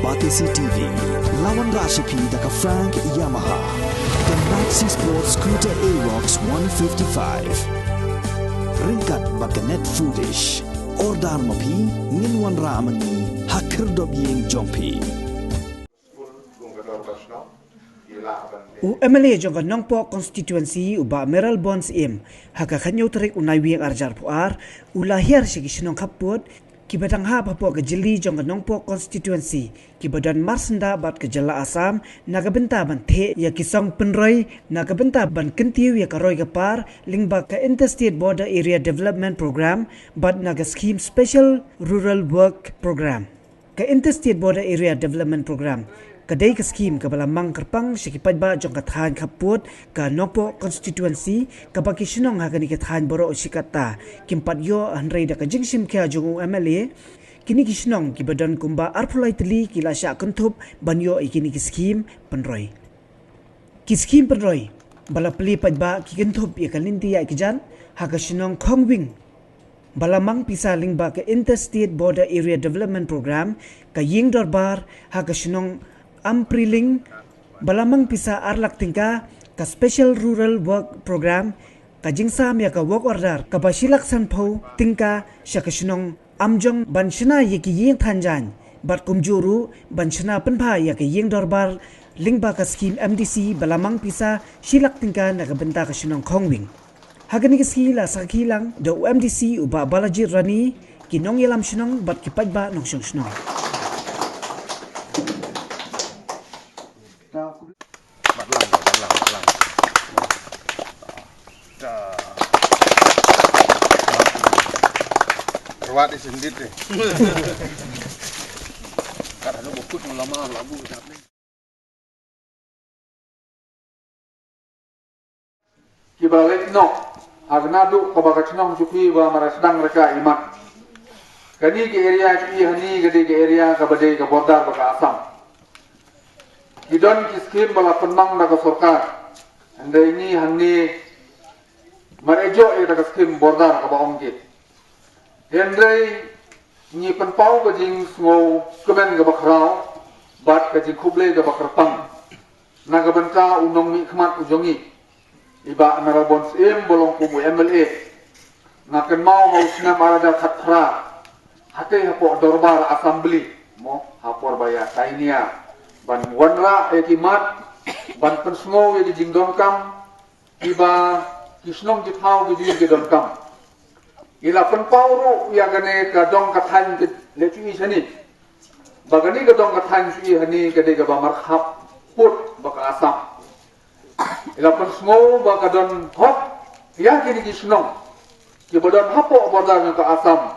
Batisi TV, lawan Rashipi daka Frank Yamaha, dan Maxi Sports Scooter Aerox 155. Ringkat baka net foodish, ordar mapi, nginwan ramani, hakir dobyeng jompi. MLA jongga nongpo constituency uba Meral Bonds im haka kanyo tarik unai wiang arjar puar ulahir sigi sinong kaput kibadang ha papo gejeli jongga nongpo constituency kibadan marsenda bat gejala Asam naga benta ban the ya kisong penroi naga benta ban kentiu ya karoi gapar lingba ka interstate border area development program bat naga scheme special rural work program ka interstate border area development program kadai ke skim ke balamang kerpang sikipad ba jong kathan kaput ka nopo constituency ka baki sinong ha kani kathan boro sikata kimpat yo hanrei da ka jingsim kya jong MLA kini kisnong ki badan kumba arpulai teli kila sya kuntup banyo ikini ki skim penroi ki skim penroi bala peli padba ki kuntup ya kalinti ya kijan ha ka sinong khongwing balamang pisa lingba ka interstate border area development program ka ying dorbar ha ka sinong Ampriling balamang pisa arlak tingka ka special rural work program ka jingsam ya ka work order ka basilak sanpho tingka sya ka sinong amjong banshna yeki yeng thanjan bat kumjuru banshna penpha ya ka yeng dorbar lingba ka scheme MDC balamang pisa silak tingka na ka benta ka sinong khongwing hagani ka skila sakilang the MDC uba Balaji Rani kinong yelam sinong bat kipajba nong sinong Rawat di sendiri. Karena lu bukut lama lagu tapi. Kibalik no, agnadu kabakacnong cupi ba marasdang mereka imat. Kani ke area cupi hani gede ke area kabade ke border baka Asam. Kidon kiskim bala penang daga sorkar. Anda ini hani marejo daga skim border ka baongkit. Hendrai ni penpau ka jing ngau kemen ka bakrau bat ka jing kuble ka bakrpang naga benta unong mi khmat ujongi iba Meral Bonds im bolong kubu MLA ngaken mau sinam arada khatra hate hapo dorbar assembly mo hapor baya tainia ban wanra ekimat ban pensngau ye jing donkam iba kisnong jithau ge jing donkam ila penpauru ya gane ka dong kathan le chui sani bagani ka dong kathan chui hani ka de ga ba marhab put baka Asam ila pensngo baka don hop ya kini kisnong ki bodon hapo border ka Asam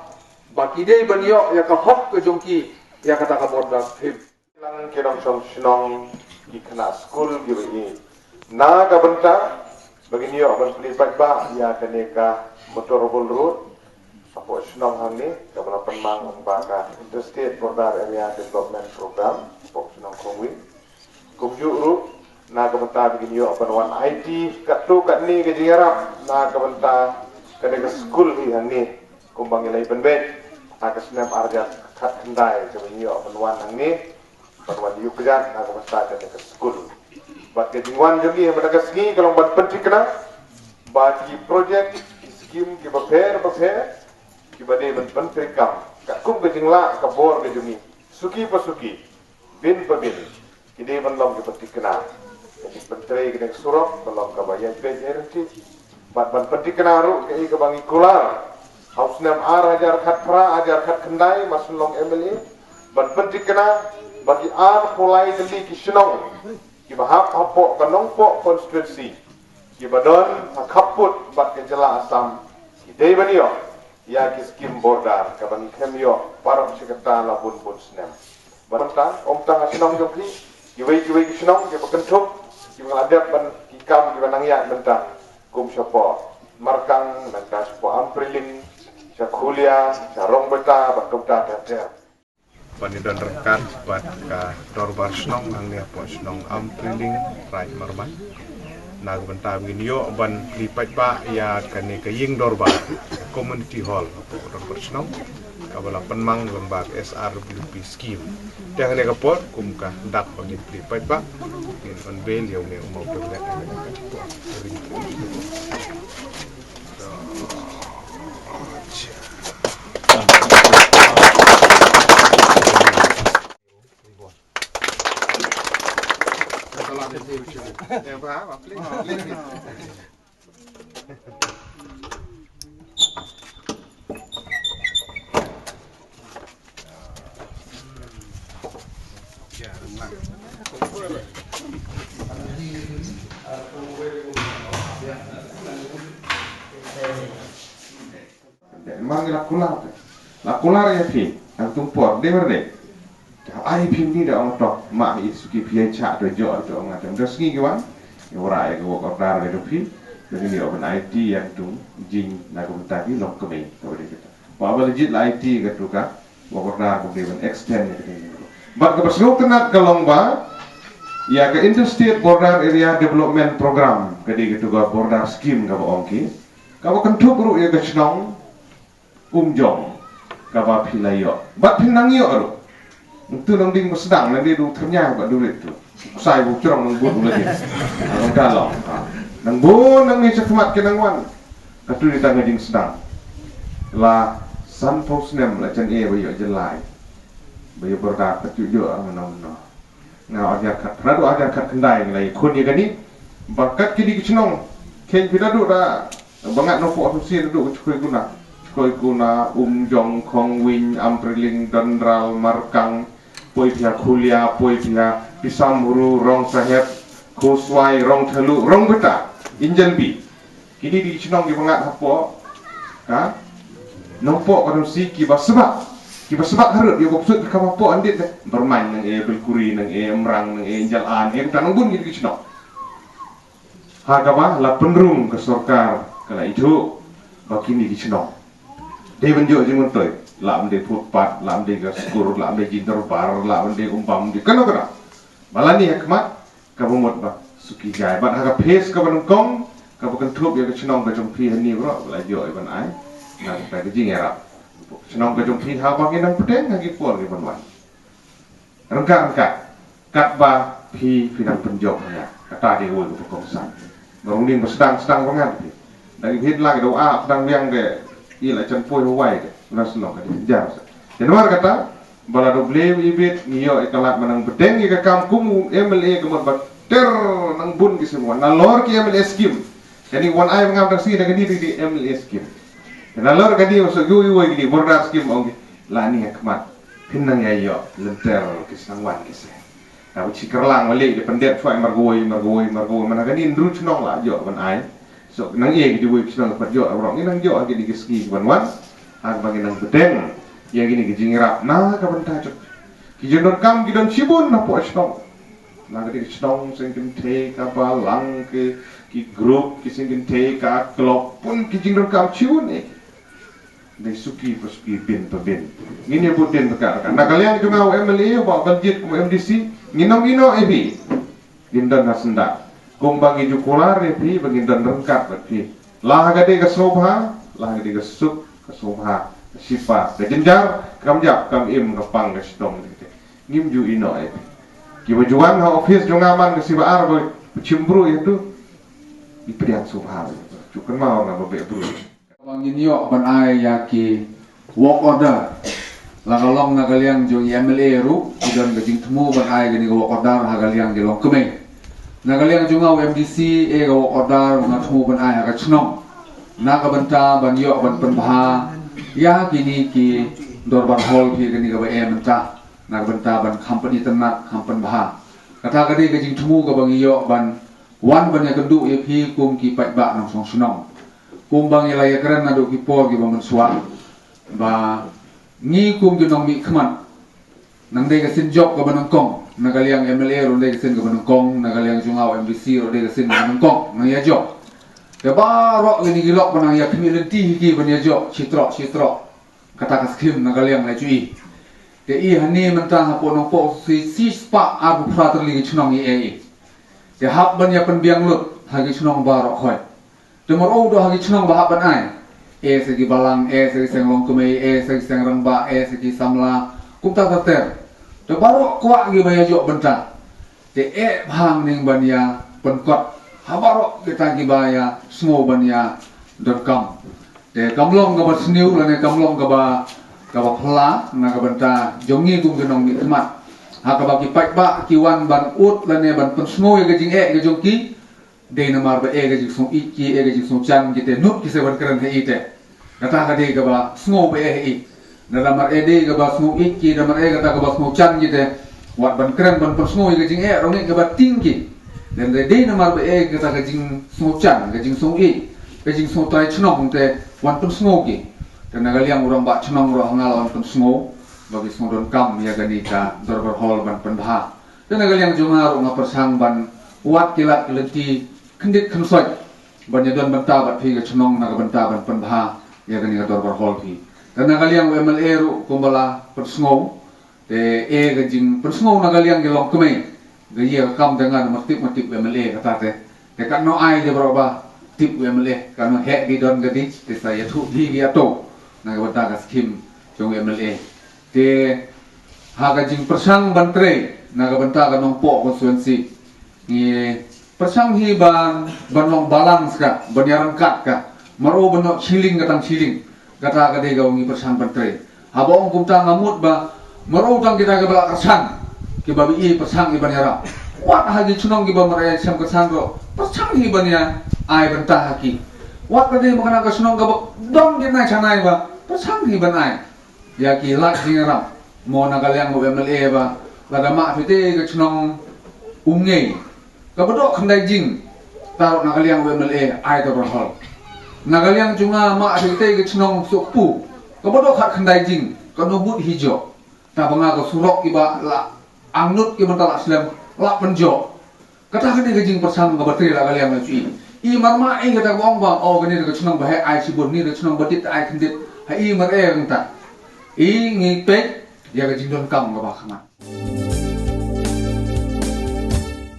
baki de banyo ya ka hop ke jongki ya kata ka border him Lang kirong sinong di kena school gitu ini na ka benta begini yo ban pelipat ba ya kaneka motor road Apo sinong hangni kabala penmang baka interstate border area development program apo sinong khongwing kumjuru na kabenta begini yo ban IT katu katni ke jingarap na kabenta kadega school hi hangni kumbang ilai penbet akasnam arjat khat kendai begini yo ban hangni ban yukjat na kabenta kadega school bat ke jingwan jogi hemadaga ski kalau bat pentri kena bagi projek skim ke baper kibade ban pentrikam ka kum ke jingla ka bor ke jungi suki pasuki bin pabin kide ban lom ke pentikna jadi pentre ke surok belum ka bayan PRT ban pentikna ru ke ke bangi kular hausnam hajar khat pra hajar khat kendai masulong MLA ban pentikna bagi pulai deli ki sinong ki bahap hapo kanongpo constituency ki badon kaput bat ke jela Asam kide banio ya kiskim border kabang kemyo parang sikata labun bun snem barang om tang asinong jokli giwei kisinong ke pakentuk ki ngaladap ban kikam ki banangya benta kum sopo markang benta sopo ampriling sa kulia sa rong beta batum ta ter panidon rekan bat ka dorbar snong ang nia po snong ampriling right marman nag benta binyo ban lipat pa ya kane ka ying dorbar community hall dorbar snong kabala penmang lembaga SRWP scheme dia ne kapor kumka dak bagi pripat ba in on bail yang ne mau berlet Mang lakular ya fi ang tumpor de berde ai pim ni da ong tok ma isuki pia cha do jo do ngata ndo ski gwan ora ya go ordar de fi de ni open IT yang tung jing na ko tadi lok kami to de kita wa ba legit IT ga tu ka go ordar ko de extend ni ba ka pasno tenat kalong ba ya ke interstate border area development program ke de gitu ga border scheme ga ba ongki ka ba kan tu ru ya ga chnong jong kaba pilayo bat pinang yo ro tu nang ding sedang nang du ternya ba dulit tu sai bu cerong nang bu lagi nang galong nang bu nang ni cekmat ke nang wan katu di tang ding sedang la san pos nem la chen e ba yo jelai ba yo berda katu yo nang no ngau ajar kat radu ajar kat kendai ngai kun ye gani bakat kidi kichnong ken pidadu da bangat no po asosi du chukoi guna koi kuna jong kong win ampriling dendral markang poi pia kulia poi pia pisamuru rong sahet kuswai rong telu rong beta injal bi kini di chinong di bangat hapo ka nompo kadang si kiba sebab harut dia boksud ka hapo andit bermain nang e belkuri nang e merang nang e injal an e tanong bun di chinong hagaba la penrung ke sorkar kala itu bakini di chinong Dewan jo jimun toy, lam de footpath, lam de gaskur, lam de jinter bar, lam de umpam di kano kana. Malani hikmat kabumot ba suki jai ban haga pes ka ban kong ka bukan thup ya ka chnong ka jongpi hani bro la jo ban ai nang pa ka jing era. Chnong ka jongpi ha ba nang pedeng hagi por ke ban wan. Rangka kat ba pi nang penjok ya. Kata de wo ko kong san. Barung ding sedang banget. Dari hit lagi doa sedang yang de ila chan poi huwai ke nasional ka jar dan war kata bala do ble ibit niyo ikalat manang bedeng ika kam kumu MLA kemot bat ter nang bun ki semua nalor ki MLA scheme jadi wan ai ngam tak si dengan di MLA scheme dan nalor ka di so yu di border scheme ong la ni hikmat pinang ya yo lenter ki sangwan ki se ta uci kerlang mali di pendet fuai margoi mana ka ni ndru chnong la yo ban ai so nang ye di wei kisnang pat jo orang ni nang jo agi di ski wan ag bagi nang bedeng ye gini gi jingrap na ka banta chok ki jendon kam gi don sibun na po snong na ga di snong sing kin te ka ba lang ki group ki sing kin te ka klop pun ki jendon kam sibun e de suki pasuki bin ngini puten perkara na kalian juga MLA ba budget ku MDC ngino ebi dindon hasenda kung bagi jukular pi bagi dan rengkat pi lah gade ke sobha lah gade ke suk ke sobha sipa ke jenjar kam jap kam im ke pang ke stong gitu ngim ju ino ki bajuan ha office jongaman ke siba ar cimbru itu di priat sobha cukan mau na babe bro bang inyo ban ai ya ki work order la kalong na kaliang jong MLA ru dan gajing temu ban ai gani work order ha kaliang gelong kemeng Nagaliang junga MDC ga order nga thumu ban ai ga chnong naga banta ban yo ban penbha ya kini ki dorbar hall ki gani ga ba emta naga banta ban company tanak kampan bha kata gadi ga jing thumu ga bang yo ban wan ban ya kendu ye phi kum ki pai ba nang song sunong kum bang ya ya kran na do ki por ki bang swa ba ni kum ki nong mi khman nang de ga sin job ga ban kong Nagaliang MLA ro de sen ga Kong, nagaliang jungau MDC ro de sen ga Kong, nang ya jo. Ya baro gini gilok banang ya community ki ban ya jo, citro. Kata ka skim nagaliang la chui. De I hani mentang hapo no po si spa abu frater li chnong e. De hab ban ya pen biang lut hagi chnong baro khoi. De maro do hagi chnong ba ban ai. segi balang segi senglong kumei segi sengrangba segi samla kum ta ter to baro kwa gi baya jo benta te bhang ning bania penkot habaro kita gi baya smo bania .com te kamlong ga basniu lane kamlong ga ba phla na ga benta jongi kum genong ni khmat ha ka ba ki pai ba ki wan ban ut lane ban pensmo ga jing ga jongki de namar ba ga jing song i ki ga jing song chan ki te nut ki se ban kran he ite kata ka de ga ba smo ba i na namar de ga ba smo i ki namar ga ta ga ba smo chan ki te wat ban kran ban pensmo ga jing rong ni ga ba tingki dan de namar ba ga ta ga jing smo chan ga jing song i ga jing song tai chnong te wan pensmo ki dan na ga liang urang ba chnong ro ngal wan pensmo bagi semua kam ya ganika dorbar hall ban penbah dan nagal yang jungar nga persang ban wat kilat kelenti kendit kensoi ban yadon banta bat phi ga chnong naga banta ban penbah ya ganika dorbar hall phi dan nagal yang MLA ru kumbala persngo te ga jing persngo nagal yang gelong kemei ga ye kam dengan matip MLA kata te kan no ai de broba tip MLA kan no he di don gadi te saya thu di gi ato naga banta ga skim jong MLA te haga jing persang bantre naga benta ga nong po konstituensi ni persang hi ban long balang ska banyaran kat ka maro bano chiling gatang chiling kata ga de ga ngi persang bantre habong kum ta ngamut ba maro tang kita ga bala kersang ki babi i persang i banyara wat hagi chunong gi ba mara sam kersang ro persang hi banya ai benta haki wat ga de makana ga chunong ga dong gi na chanai ba persang hi ban ai ya ki lak jingaram mo nagalyang mo MLA ba lada ma fite ga chnong umngei ka bodo khandai jing taro nagalyang mo MLA ai to hol nagalyang junga ma fite ga chnong sokpu ka bodo khat khandai jing ka no but hijo ta banga ga surok ki ba la angnut ki mata aslam la penjo kata kene ga jing persang ga batri nagalyang la chui i marma ai ga ta bong ba o ga ni ga chnong ba hai ai sibun ni ga chnong batit ai khandit hai mar e ngta i ngi pek ya ga jing don kam ga ba khama